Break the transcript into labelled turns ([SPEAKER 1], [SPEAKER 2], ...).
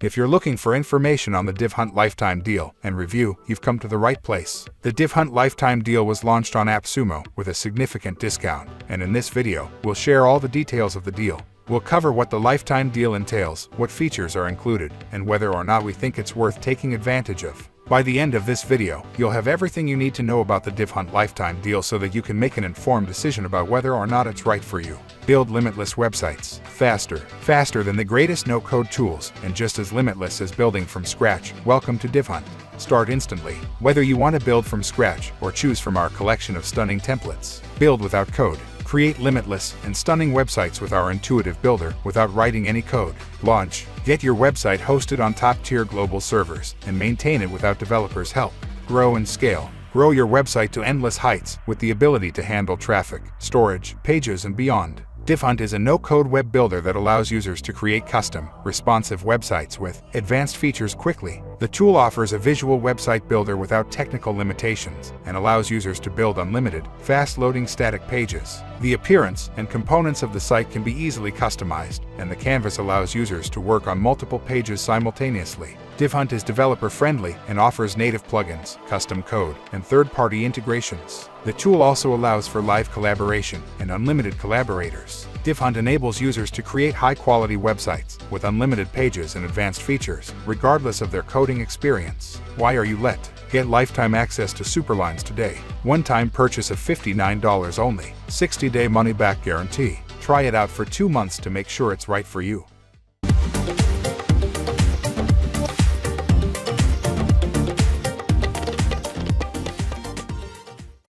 [SPEAKER 1] If you're looking for information on the Divhunt lifetime deal and review, you've come to the right place. The Divhunt lifetime deal was launched on AppSumo with a significant discount, and in this video, we'll share all the details of the deal. We'll cover what the lifetime deal entails, what features are included, and whether or not we think it's worth taking advantage of. By the end of this video, you'll have everything you need to know about the Divhunt lifetime deal so that you can make an informed decision about whether or not it's right for you. Build limitless websites faster than the greatest no-code tools, and just as limitless as building from scratch. Welcome to Divhunt. Start instantly. Whether you want to build from scratch or choose from our collection of stunning templates, build without code. Create limitless and stunning websites with our intuitive builder without writing any code. Launch. Get your website hosted on top-tier global servers and maintain it without developers' help. Grow and scale. Grow your website to endless heights with the ability to handle traffic, storage, pages, and beyond. Divhunt is a no-code web builder that allows users to create custom, responsive websites with advanced features quickly. The tool offers a visual website builder without technical limitations and allows users to build unlimited, fast-loading static pages. The appearance and components of the site can be easily customized, and the canvas allows users to work on multiple pages simultaneously. Divhunt is developer-friendly and offers native plugins, custom code, and third-party integrations. The tool also allows for live collaboration and unlimited collaborators. Divhunt enables users to create high-quality websites with unlimited pages and advanced features, regardless of their coding experience. Why are you let? Get lifetime access to Superlines today. One-time purchase of $59 only. 60-day money-back guarantee. Try it out for 2 months to make sure it's right for you.